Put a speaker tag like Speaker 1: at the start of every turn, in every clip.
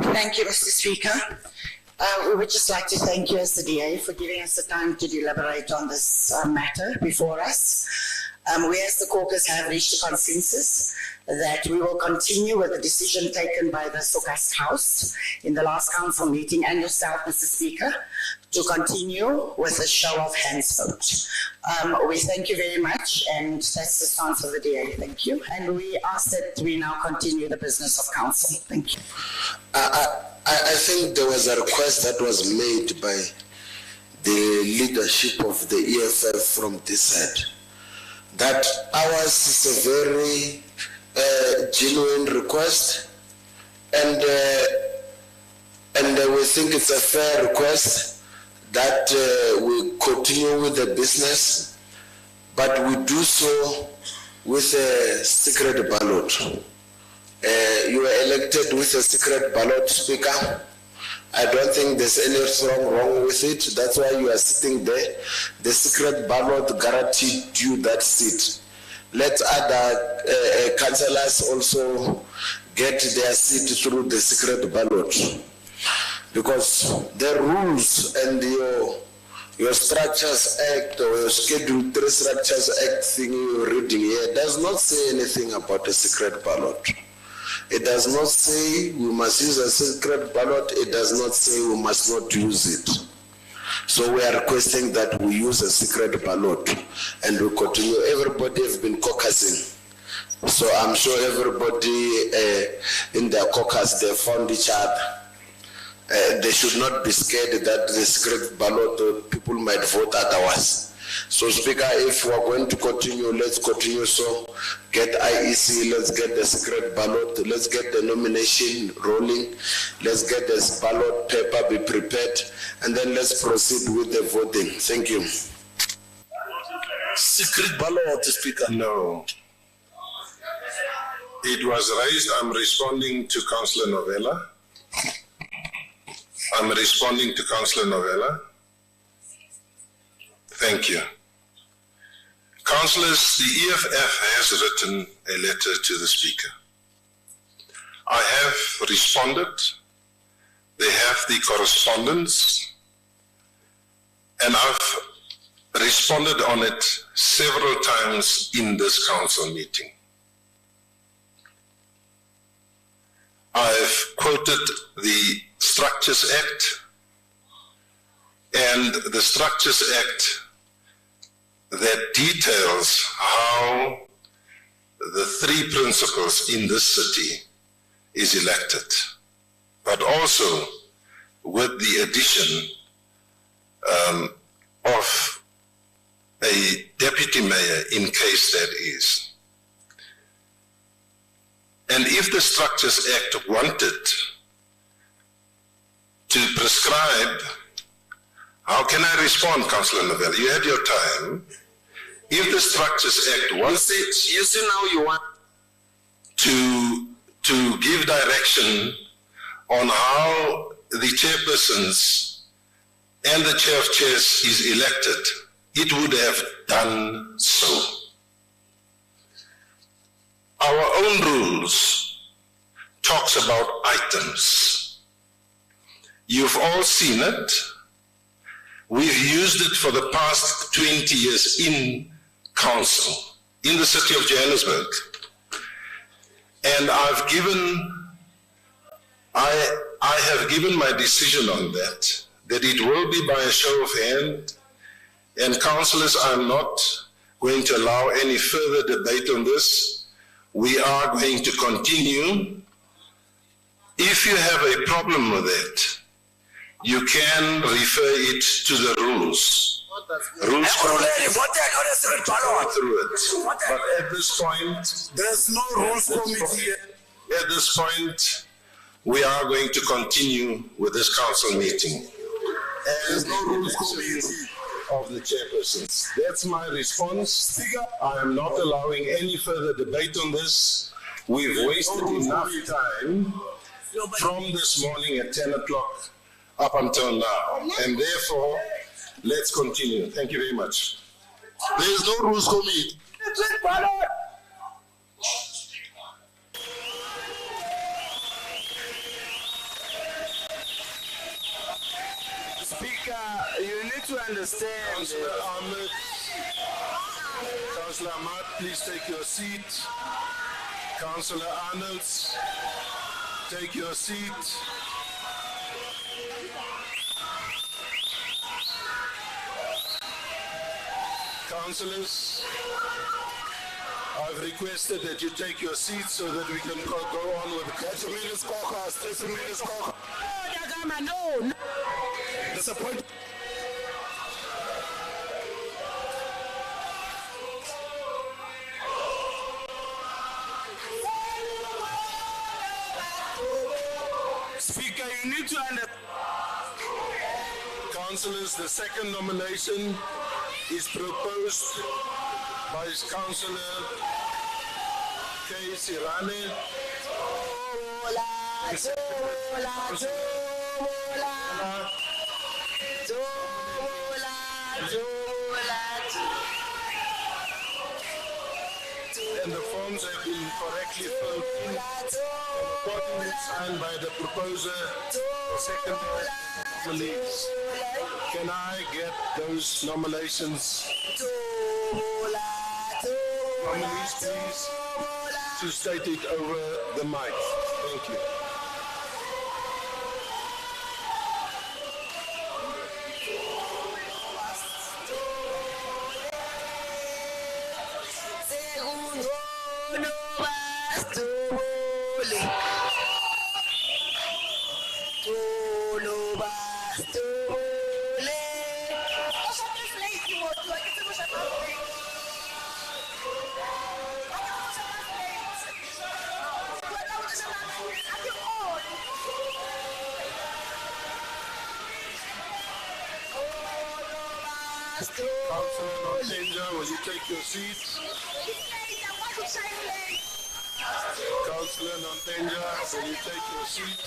Speaker 1: Thank you, Mr. Speaker. We would just like to thank you as the DA for giving us the time to deliberate on this matter before us. We as the caucus have reached a consensus that we will continue with the decision taken by the August House in the last council meeting and yourself, Mr. Speaker, to continue with a show of hands vote. We thank you very much, and that's the stance of the DA. Thank you. And we ask that we now continue the business of council. Thank you.
Speaker 2: I think there was a request that was made by the leadership of the EFF from this side, that ours is a very genuine request, and we think it's a fair request that we continue with the business, but we do so with a secret ballot. You were elected with a secret ballot, Speaker. I don't think there's anything wrong with it. That's why you are sitting there. The secret ballot guaranteed you that seat. Let other councillors also get their seat through the secret ballot. Because the rules and your Structures Act or your Schedule 3 Structures Act thing you're reading here does not say anything about a secret ballot. It does not say we must use a secret ballot. It does not say we must not use it. So we are requesting that we use a secret ballot and we continue. Everybody has been caucusing. So I'm sure everybody in their caucus, they found each other. They should not be scared that the secret ballot people might vote otherwise. So, Speaker, if we are going to continue, let's continue. So, get IEC, let's get the secret ballot, let's get the nomination rolling, let's get this ballot paper be prepared, and then let's proceed with the voting. Thank you.
Speaker 3: Secret ballot, Speaker?
Speaker 4: No. It was raised. I'm responding to Councillor Novella. Thank you. Councillors, the EFF has written a letter to the Speaker. I have responded. They have the correspondence, and I've responded on it several times in this council meeting. I've quoted the Structures Act, and the Structures Act that details how the three principals in this city is elected, but also with the addition of a deputy mayor in case that is. And if the Structures Act wanted to prescribe, how can I respond, Councillor Novella? You had your time. If the Structures Act wants it,
Speaker 3: You see now you want
Speaker 4: to give direction on how the chairpersons and the chair of chairs is elected, it would have done so. Our own rules talks about items. You've all seen it. We've used it for the past 20 years in council, in the City of Johannesburg. And I have given my decision on that it will be by a show of hand. And councillors, I'm not going to allow any further debate on this. We are going to continue. If you have a problem with it, you can refer it to the rules. Rules through it. But at this point,
Speaker 3: there's no rules committee.
Speaker 4: At this point, we are going to continue with this council meeting.
Speaker 3: There's no rules committee
Speaker 4: of the chairpersons. That's my response. I am not allowing any further debate on this. We've wasted enough time from this morning at 10 o'clock up until now. And therefore, let's continue. Thank you very much.
Speaker 3: There is no rules committee.
Speaker 5: you need to understand.
Speaker 4: Councillor Ahmad, please take your seat. Councillor Arnolds, take your seat. Councillors, I've requested that you take your seats so that we can go on with the 30 minutes caucus. 30 minutes caucus.
Speaker 1: No.
Speaker 4: Disappoint.
Speaker 5: Speaker, you need to understand.
Speaker 4: Councillors, the second nomination is proposed by Councillor K. Sirane. And the forms have been correctly filled in and accordingly signed by the proposer, the second nominees. Can I get those nominations? Nominees, please, to state it over the mic. Thank you. Councillor Nontenja, will you take your seat? Councillor Nontenja, will you take your seat?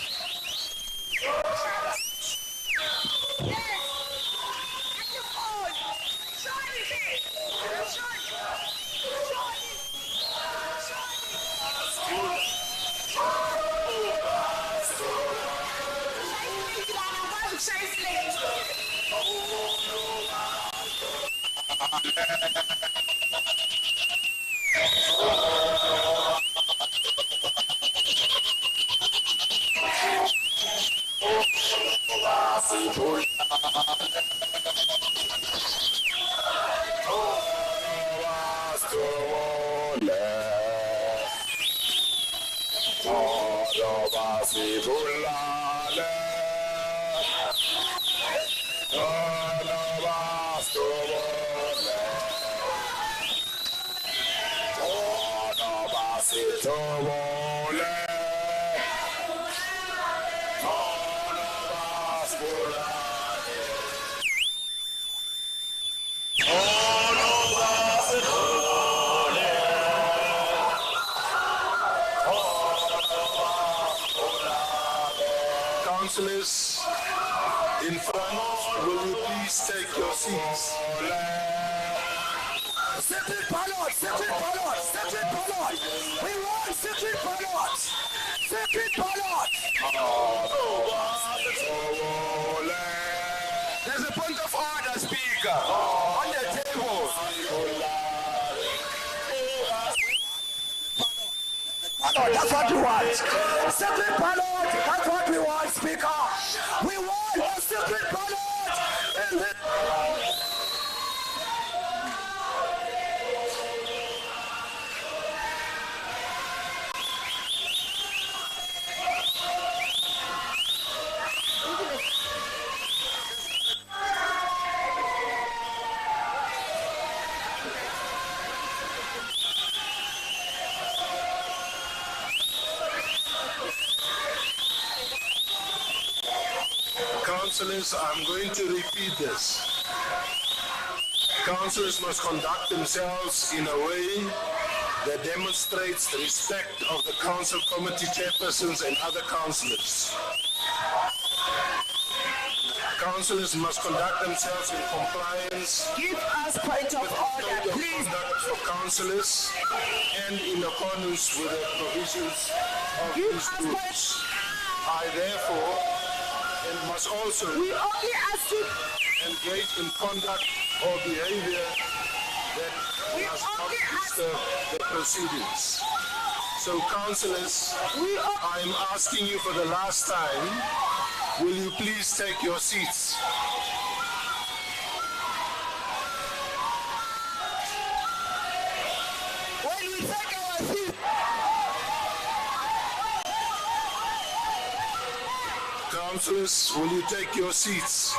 Speaker 4: Councillors in front, will you please take your seats?
Speaker 6: Secret ballot, secret ballot, secret ballot. We want secret ballot. Secret ballot.
Speaker 5: There's a point of order, Speaker, on the table.
Speaker 6: That's what we want. Secret ballot. That's what we want, Speaker. We want a secret ballot.
Speaker 4: Councillors, I'm going to repeat this. Councillors must conduct themselves in a way that demonstrates respect of the council committee chairpersons and other councillors. Councillors must conduct themselves in compliance
Speaker 1: Give us point of order, please.
Speaker 4: for councillors and in accordance with the provisions of
Speaker 1: Give
Speaker 4: these
Speaker 1: us
Speaker 4: rules. I therefore and must also
Speaker 1: We only ask you.
Speaker 4: engage in conduct or behavior that does not disturb the proceedings. So, councillors, I'm asking you for the last time, will you please take your seats?
Speaker 6: When we take our seat,
Speaker 4: Councillors, will you take your seats?